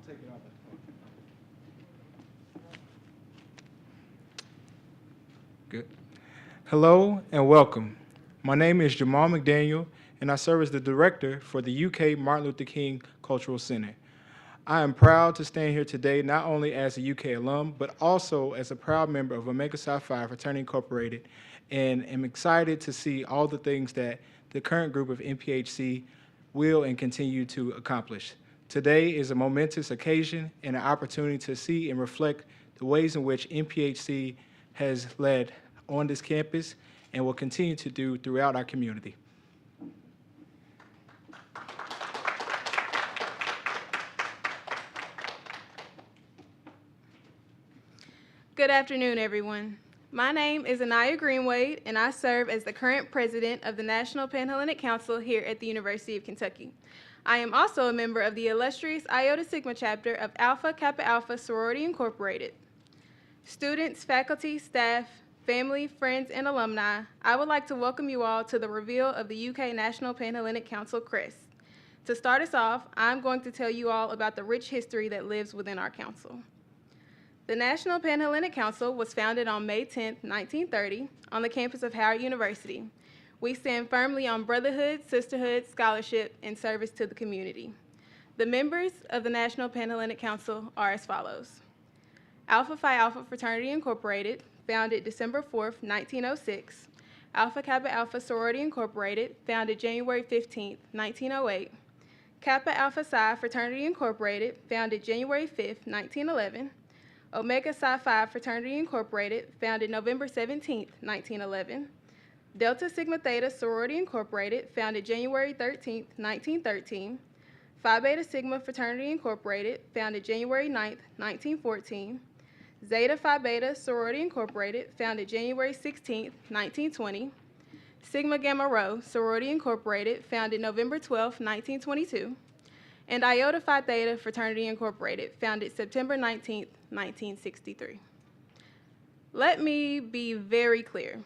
take it off. Good. Hello and welcome. My name is Jamal Mcdaniel, and I serve as the director for the UK Martin Luther King Cultural Center. I am proud to stand here today not only as a UK alum, but also as a proud member of Omega Psi Phi Fraternity Incorporated, and am excited to see all the things that the current group of NPHC will and continue to accomplish. Today is a momentous occasion and an opportunity to see and reflect the ways in which NPHC has led on this campus and will continue to do throughout our community. Good afternoon, everyone. My name is Anaya Greenway, and I serve as the current president of the National Pan-Hellenic Council here at the University of Kentucky. I am also a member of the illustrious Iota Sigma chapter of Alpha Kappa Alpha Sorority Incorporated. Students, faculty, staff, family, friends, and alumni, I would like to welcome you all to the reveal of the UK National Pan-Hellenic Council Crests. To start us off, I'm going to tell you all about the rich history that lives within our council. The National Pan-Hellenic Council was founded on May 10, 1930, on the campus of Howard University. We stand firmly on brotherhood, sisterhood, scholarship, and service to the community. The members of the National Pan-Hellenic Council are as follows. Alpha Phi Alpha Fraternity Incorporated, founded December 4, 1906. Alpha Kappa Alpha Sorority Incorporated, founded January 15, 1908. Kappa Alpha Psi Fraternity Incorporated, founded January 5, 1911. Omega Psi Phi Fraternity Incorporated, founded November 17, 1911. Delta Sigma Theta Sorority Incorporated, founded January 13, 1913. Phi Beta Sigma Fraternity Incorporated, founded January 9, 1914. Zeta Phi Beta Sorority Incorporated, founded January 16, 1920. Sigma Gamma Rho Sorority Incorporated, founded November 12, 1922. And Iota Phi Theta Fraternity Incorporated, founded September 19, 1963. Let me be very clear.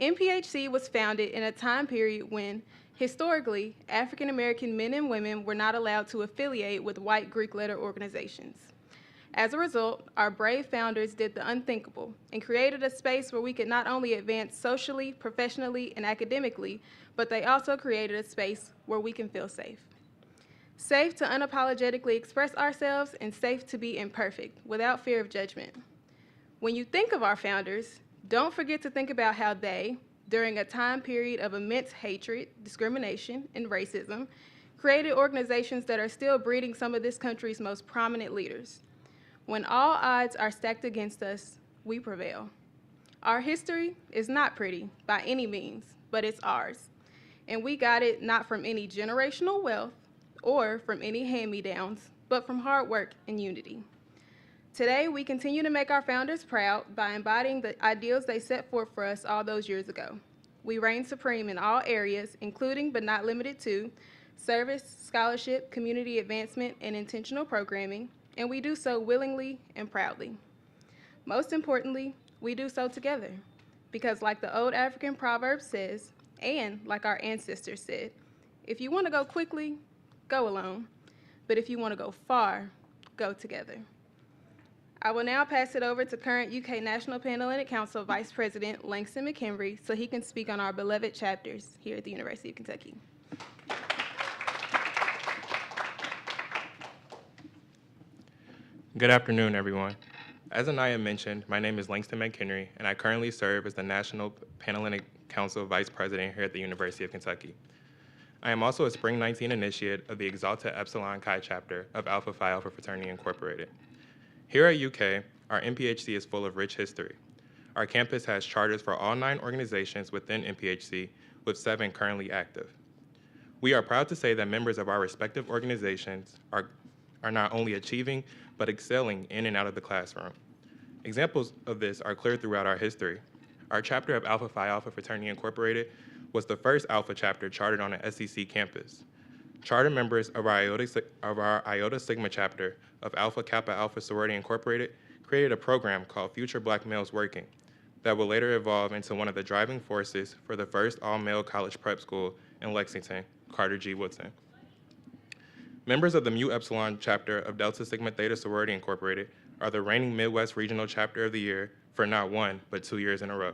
NPHC was founded in a time period when, historically, African American men and women were not allowed to affiliate with white Greek letter organizations. As a result, our brave founders did the unthinkable and created a space where we could not only advance socially, professionally, and academically, but they also created a space where we can feel safe. Safe to unapologetically express ourselves and safe to be imperfect without fear of judgment. When you think of our founders, don't forget to think about how they, during a time period of immense hatred, discrimination, and racism, created organizations that are still breeding some of this country's most prominent leaders. When all odds are stacked against us, we prevail. Our history is not pretty by any means, but it's ours. And we got it not from any generational wealth or from any hand-me-downs, but from hard work and unity. Today, we continue to make our founders proud by embodying the ideals they set forth for us all those years ago. We reign supreme in all areas, including but not limited to service, scholarship, community advancement, and intentional programming, and we do so willingly and proudly. Most importantly, we do so together, because like the old African proverb says, and like our ancestors said, if you want to go quickly, go alone, but if you want to go far, go together. I will now pass it over to current UK National Pan-Hellenic Council Vice President Langston Mchenry so he can speak on our beloved chapters here at the University of Kentucky. Good afternoon, everyone. As Anaya mentioned, my name is Langston Mchenry, and I currently serve as the National Pan-Hellenic Council Vice President here at the University of Kentucky. I am also a Spring 19 initiate of the Exalta Epsilon Chi chapter of Alpha Phi Alpha Fraternity Incorporated. Here at UK, our NPHC is full of rich history. Our campus has charters for all 9 organizations within NPHC, with 7 currently active. We are proud to say that members of our respective organizations are not only achieving, but excelling in and out of the classroom. Examples of this are clear throughout our history. Our chapter of Alpha Phi Alpha Fraternity Incorporated was the first Alpha chapter chartered on an SEC campus. Charter members of our Iota Sigma chapter of Alpha Kappa Alpha Sorority Incorporated created a program called Future Black Males Working that will later evolve into one of the driving forces for the first all-male college prep school in Lexington, Carter G. Woodson. Members of the Mu Epsilon chapter of Delta Sigma Theta Sorority Incorporated are the reigning Midwest Regional Chapter of the Year for not 1, but 2 years in a row.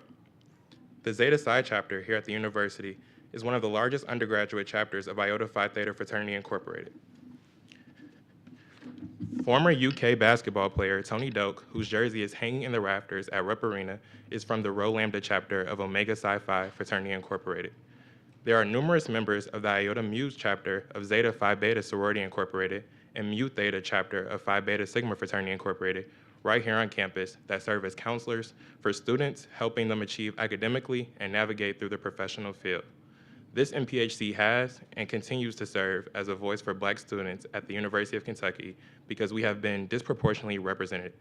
The Zeta Psi chapter here at the university is one of the largest undergraduate chapters of Iota Phi Theta Fraternity Incorporated. Former UK basketball player Tony Doak, whose jersey is hanging in the rafters at Rupp Arena, is from the Rho Lambda chapter of Omega Psi Phi Fraternity Incorporated. There are numerous members of the Iota Mu chapter of Zeta Phi Beta Sorority Incorporated and Mu Theta chapter of Phi Beta Sigma Fraternity Incorporated right here on campus that serve as counselors for students, helping them achieve academically and navigate through the professional field. This NPHC has and continues to serve as a voice for Black students at the University of Kentucky because we have been disproportionately represented.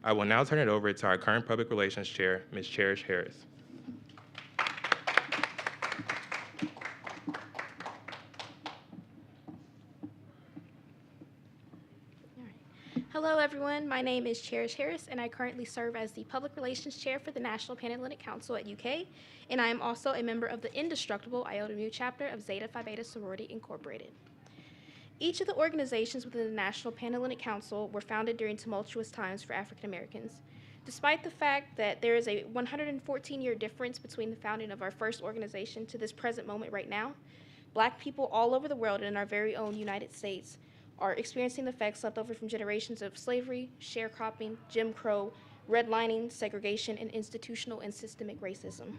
I will now turn it over to our current Public Relations Chair, Ms. Cherish Harris. Hello, everyone. My name is Cherish Harris, and I currently serve as the Public Relations Chair for the National Pan-Hellenic Council at UK, and I am also a member of the indestructible Iota Mu chapter of Zeta Phi Beta Sorority Incorporated. Each of the organizations within the National Pan-Hellenic Council were founded during tumultuous times for African Americans. Despite the fact that there is a 114-year difference between the founding of our first organization to this present moment right now, Black people all over the world and in our very own United States are experiencing the effects left over from generations of slavery, sharecropping, Jim Crow, redlining, segregation, and institutional and systemic racism.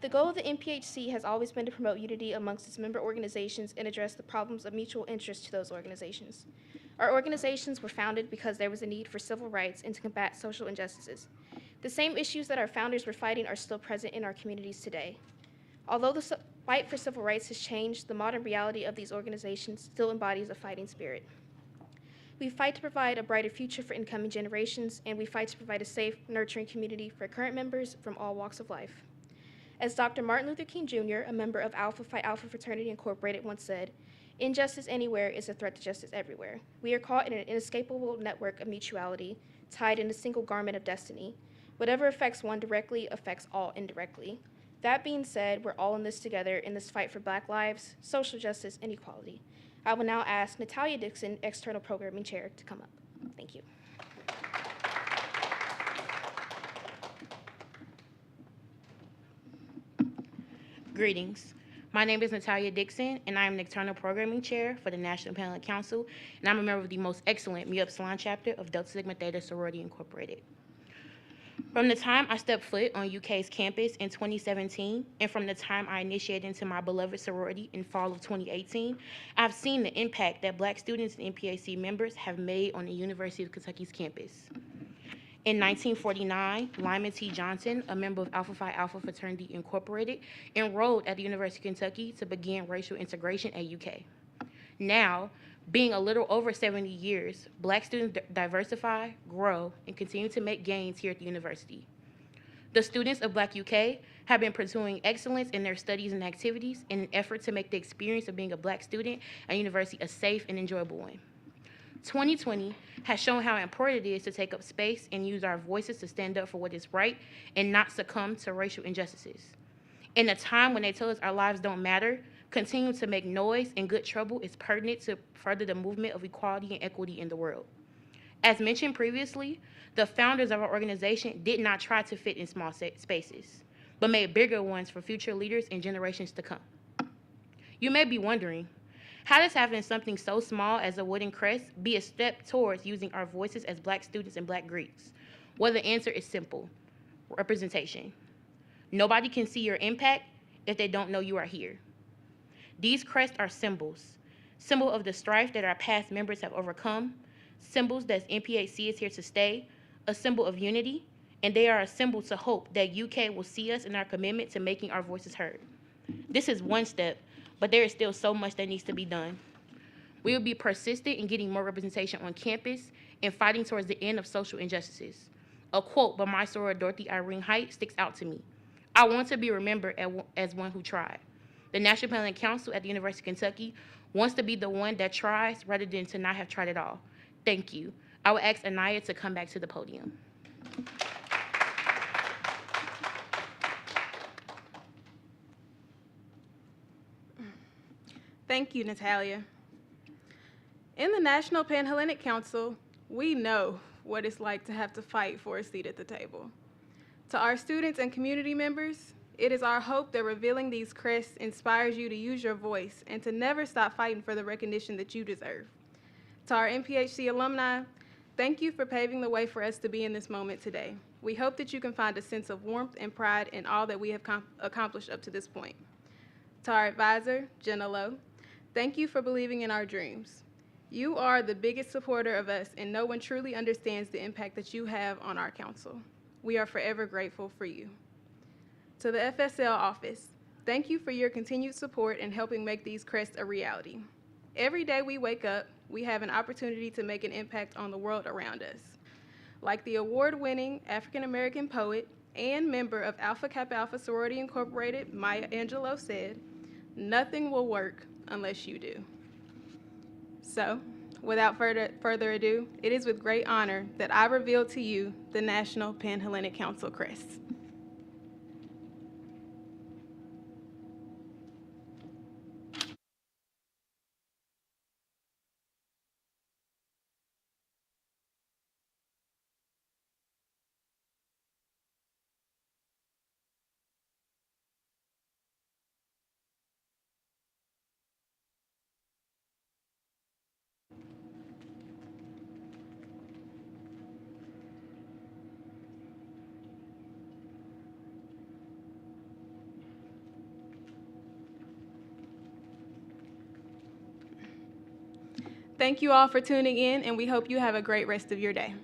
The goal of the NPHC has always been to promote unity amongst its member organizations and address the problems of mutual interest to those organizations. Our organizations were founded because there was a need for civil rights and to combat social injustices. The same issues that our founders were fighting are still present in our communities today. Although the fight for civil rights has changed, the modern reality of these organizations still embodies a fighting spirit. We fight to provide a brighter future for incoming generations, and we fight to provide a safe, nurturing community for current members from all walks of life. As Dr. Martin Luther King Jr., a member of Alpha Phi Alpha Fraternity Incorporated, once said, "Injustice anywhere is a threat to justice everywhere. We are caught in an inescapable network of mutuality, tied in a single garment of destiny. Whatever affects one directly affects all indirectly. That being said, we're all in this together in this fight for Black lives, social justice, and equality." I will now ask Natalia Dixon, External Programming Chair, to come up. Thank you. Greetings. My name is Natalia Dixon, and I am the External Programming Chair for the National Pan-Hellenic Council, and I'm a member of the most excellent Mu Epsilon chapter of Delta Sigma Theta Sorority Incorporated. From the time I stepped foot on UK's campus in 2017, and from the time I initiated into my beloved sorority in fall of 2018, I've seen the impact that Black students and NPHC members have made on the University of Kentucky's campus. In 1949, Lyman T. Johnson, a member of Alpha Phi Alpha Fraternity Incorporated, enrolled at the University of Kentucky to begin racial integration at UK. Now, being a little over 70 years, Black students diversify, grow, and continue to make gains here at the university. The students of Black UK have been pursuing excellence in their studies and activities in an effort to make the experience of being a Black student at university a safe and enjoyable one. 2020 has shown how important it is to take up space and use our voices to stand up for what is right and not succumb to racial injustices. In a time when they tell us our lives don't matter, continuing to make noise and good trouble is pertinent to further the movement of equality and equity in the world. As mentioned previously, the founders of our organization did not try to fit in small spaces, but made bigger ones for future leaders and generations to come. You may be wondering, how does having something so small as a wooden crest be a step towards using our voices as Black students and Black Greeks? Well, the answer is simple: representation. Nobody can see your impact if they don't know you are here. These crests are symbols of the strife that our past members have overcome, symbols that NPHC is here to stay, a symbol of unity, and they are a symbol to hope that UK will see us in our commitment to making our voices heard. This is one step, but there is still so much that needs to be done. We will be persistent in getting more representation on campus and fighting towards the end of social injustices. A quote by my soror Dorothy Irene Height sticks out to me: "I want to be remembered as one who tried." The National Pan-Hellenic Council at the University of Kentucky wants to be the one that tries rather than to not have tried at all. Thank you. I will ask Anaya to come back to the podium. Thank you, Natalia. In the National Pan-Hellenic Council, we know what it's like to have to fight for a seat at the table. To our students and community members, it is our hope that revealing these crests inspires you to use your voice and to never stop fighting for the recognition that you deserve. To our NPHC alumni, thank you for paving the way for us to be in this moment today. We hope that you can find a sense of warmth and pride in all that we have accomplished up to this point. To our advisor, Jenna Lowe, thank you for believing in our dreams. You are the biggest supporter of us, and no one truly understands the impact that you have on our council. We are forever grateful for you. To the FSL office, thank you for your continued support in helping make these crests a reality. Every day we wake up, we have an opportunity to make an impact on the world around us. Like the award-winning African-American poet and member of Alpha Kappa Alpha Sorority Incorporated, Maya Angelou, said, "Nothing will work unless you do." So, without further ado, it is with great honor that I reveal to you the National Pan-Hellenic Council crests. Thank you all for tuning in, and we hope you have a great rest of your day.